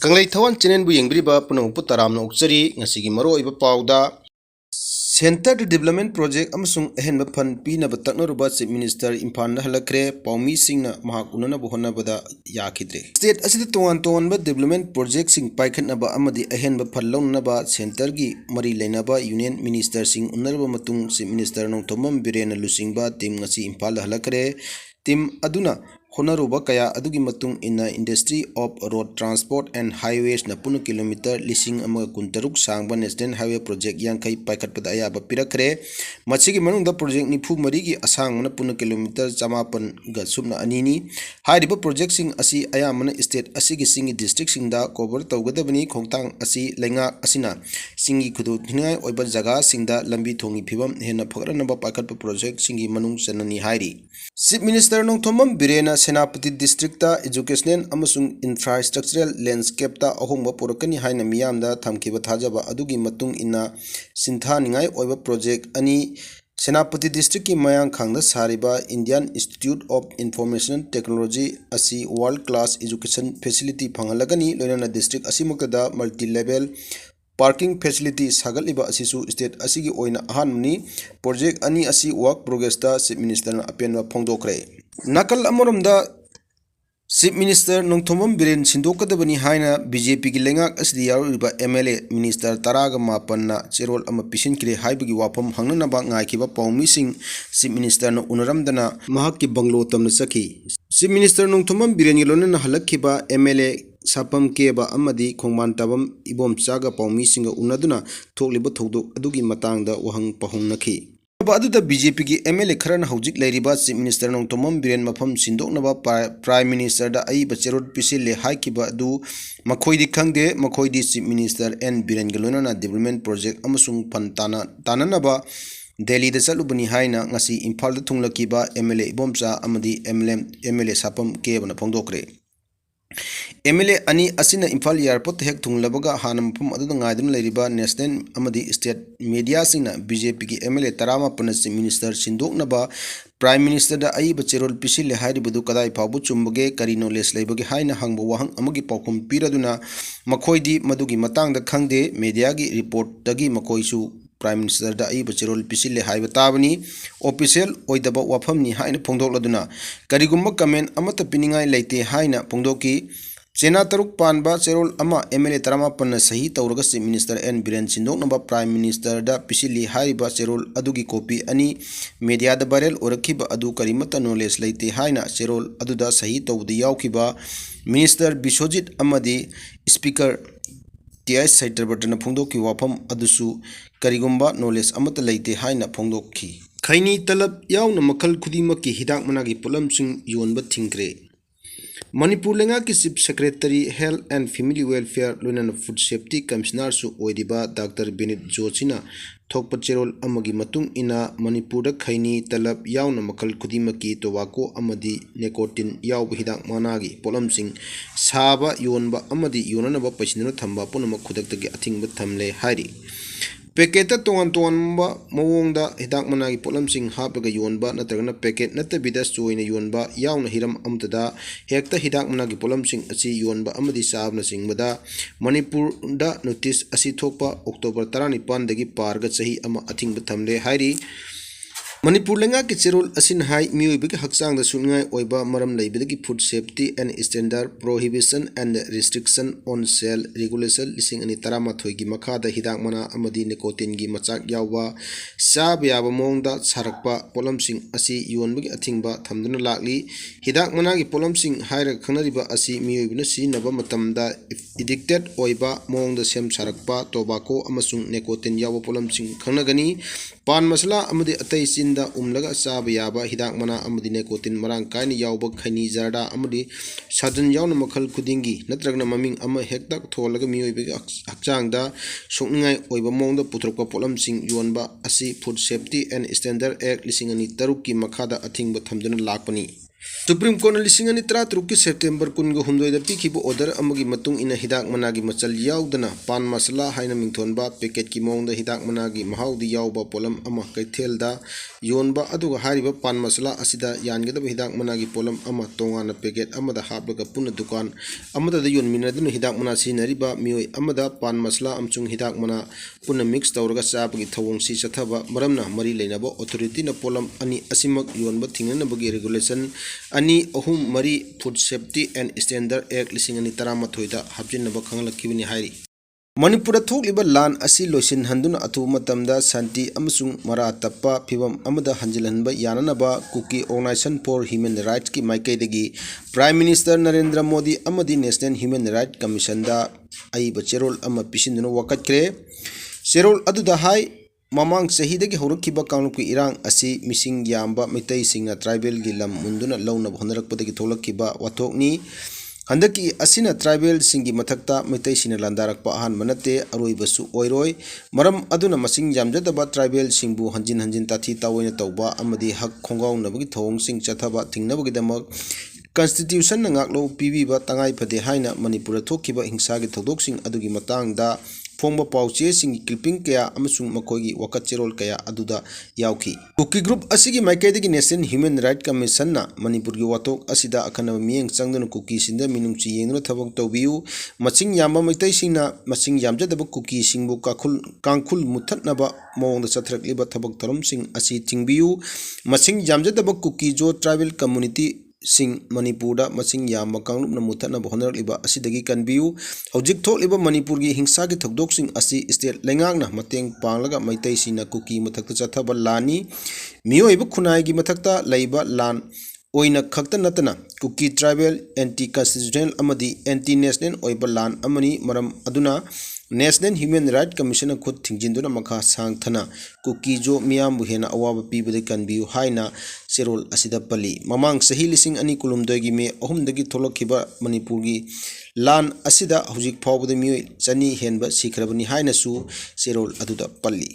Kanglei Thawan channel bu yengbiriba punong putaram na uksari ngasigi maro iba pauda Center Development Project amasung ehenba fan pina batakna ruba Chief Minister Imphal na halakre paumi singna mahak unana buhona bada yakidre state asida tongan ba development project sing paikhatna ba amadi ehenba phallongna ba center gi mari leinaba union minister sing unarba matung Chief Minister nongthomam birena lusingba team ngasi Imphal halakre team aduna Honaruba kaya adugi matung ina Industry of Road Transport and Highways na puno kilometer lising ama kuntaruk sangba National Highway Project yang kai paikat pada ayaba pirakre machigi manungda project ni phu marigi asang mana puno kilometer chamapan ga subna anini hairiba project sing asi ayamana state asigi singi district singda cover tawgadabani khongtang asi lenga asina singi kudu thingai oiba jaga singda lambi thongi phibam hena phagranaba paikat project singi manung sanani hairi Chief Minister nongthomam birena Senapati District ta Educational amasung Infrastructural Landscape ta ahongba porakani haina miyamda thamkiba thajaba adugi matung ina sintha ningai oiba project ani Senapati District ki mayang khangda sariba Indian Institute of Information Technology asi world class education facility phangalagani loinana district asimukada multi level Parking facility sagaliba asisu state asigi oina ahanmani project ani asi work progress ta Chief Minister na apenwa phongdokre nakal amoromda Chief Minister nongthomam biren sindokadabani haina BJP gi lengak asdi yaruriba MLA Minister taraga mapanna cherol ama pisinkire haibagi wafam hangnanaba ngaikiba paumi sing Chief Minister na unaramdana mahakki banglo tamna saki Chief Minister nongthomam biren yelona halakkiba MLA Sapam keba amadi khongman tabam ibom chaga paumi singa unaduna thokliba thodok adugi matangda wahang pahungnaki aduda BJP gi MLA kharana hojik lairiba Chief Minister nongthomam biren mafam sindoknaba Prime Minister da ai bacherod pisile haikiba adu makhoidi khangde makhoidi Chief Minister N Biren galona development project amasung pantana tananaba Delhi da chalubani haina ngasi Imphal da thunglakiba MLA ibomcha amadi MLA Sapam keba na phongdokre MLA ani asina Imphal airport hek thunglabaga hanam phum adu ngaidun leiriba national amadi state media singna BJP ki MLA tarama panasi minister sindoknaba Prime Minister da ai bacherol pisile hairibudu kadai phabu chumbage kari knowledge leibage haina hangbo wahang amagi paukhum piraduna makhoidi madugi matangda khangde media gi report dagi makhoisu Prime Minister da ai bacherol pisile haiba tabani official oidaba wafamni haina phongdokladuna karigumba comment amata piningai leite haina phongdoki Chena taruk panba cherol ama MLA tarama panna sahi tawraga Chief Minister N Biren sindoknaba Prime Minister da pisili haiba cherol adugi copy ani media da viral orakhiba adu karimata knowledge leite haina cherol aduda sahi tawdi yawkiba Minister Biswajit amadi Speaker TI Saiter Button phongdoki wafam adusu karigumba knowledge amata leite haina phongdokhi khaini talab yawna makhal khudimaki hidak managi polamsing yonba thingkre Manipur lenga ki Chief Secretary Health and Family Welfare Loinan Food Safety Commissioner su oidiba Dr. Benit Jochina thokpa cherol amagi matung ina Manipur da khaini talab yawna makhal khudimaki tobacco amadi nicotine yawba hidak managi polamsing saba yonba amadi yonanaba paisinduna thamba punama khudaktagi athingba thamle hairi Packet tongan ba mawongda hidak managi polamsing hapaga yonba natragana packet natabida soina yonba yawna hiram amtada hekta hidak managi polamsing asi yonba amadi sabna singbada Manipur da notice asi thokpa October 19 dagi parga chahi ama athingba thamle hairi Manipur lenga ki cherol asin hai miyoibagi haksang da sungai oiba maram leibidagi food safety and standard prohibition and restriction on sale regulation lising ani tarama thoigi makhada hidak mana amadi nicotine gi machak yawa sab yaba mongda sarakpa polamsing asi yonbagi athingba thamduna lakli hidak mana gi polamsing haira khanariba asi miyoibina sinaba matamda addicted oiba mongda sem sarakpa tobacco amasung nicotine yawa polamsing khanagani pan masala amadi atai sinda umlaga sab yaba hidak mana amadi nicotine marang kaini yawba khaini jarda amadi sajan yawna makhal khudingi natragna maming ama hektak tholaga miyoibe hakchangda sokngai oiba mongda puthropka polamsing yonba asi Food Safety and Standard Act lisingani taruk ki makhada athingba thamduna lakpani Supreme Court lising ani tra truki September kun go humdoi da pikibo order amagi matung ina hidak managi machal yaudana pan masala haina mingthonba packet ki mongda hidak managi mahaudi yauba polam ama kaithelda yonba aduga hariba pan masala asida yangeda hidak managi polam ama tongana packet amada haplaga punna dukan amada da yon minaduna hidak mana sinariba mioi amada pan masala amchung hidak mana punna mix tawraga chapagi thawong si chathaba maramna mari leinaba authority na polam ani asimak yonba thingna bagi regulation ani ohum mari food safety and standard act lising ani tarama thoida hapjin naba khanglakibini hairi Manipura thokliba lan asi loisin handuna athu matamda santi amasung mara tappa phibam amada hanjilhanba yananaba Kuki Organization for Human Rights ki maikai Prime Minister Narendra Modi amadi National Human Rights Commission da aiba cherol ama pisinduna Wakatkhre cherol aduda hai Mamang sahidagi horakiba kangluki irang asi missing yamba Meetei singna tribal gi lam munduna launa bhonarakpadagi tholakiba wathokni handaki asina tribal singi mathakta Meetei sina landarakpa ahan manate aroibasu oiroi maram aduna masing yamjadaba tribal Singbu hanjin tathi tawoina tawba amadi hak khongaw nabagi thong sing chathaba thingnabagi damak Constitution na ngaklo pibiba tangai phade haina Manipura thokiba hingsa gi thodok sing adugi matangda Fongba pauche sing clipping kaya amasung makogi wakatcherol kaya aduda yauki Kuki group asigi maikaidagi National Human Rights Commission na Manipur gi watok asida akana mieng changduna Kuki sinda minungchi yengna thabak tawbiu maching yamba Meetei singna maching yamjadaba Kuki singbu kangkhul muthatnaba mawongda chathrakliba thabak tharom sing asi tingbiu maching yamjadaba Kuki jo tribal community Sing Manipurda masing yamba kanglupna muthatna honorliba asidagi Kanbiyu hojik thokliba Manipur gi hingsa gi thokdok sing asi state lengakna mateng panglaga Meetei sina Kuki mathakta chathaba lani miyoiba khunai gi mathakta leiba lan oina khakta natana Kuki tribal anti constitutional amadi anti national oiba lan amani maram aduna National Human Rights Commission khud thingjinduna makha sangthana Kuki jo miyam buhena awaba pibade Kanbiyu Haina serol asida pali mamang sahi lising ani kulumdagi me ahumdagi tholokhiba Manipur gi lan asida hojik phawbade mioi chani henba sikrabani haina su serol aduda pali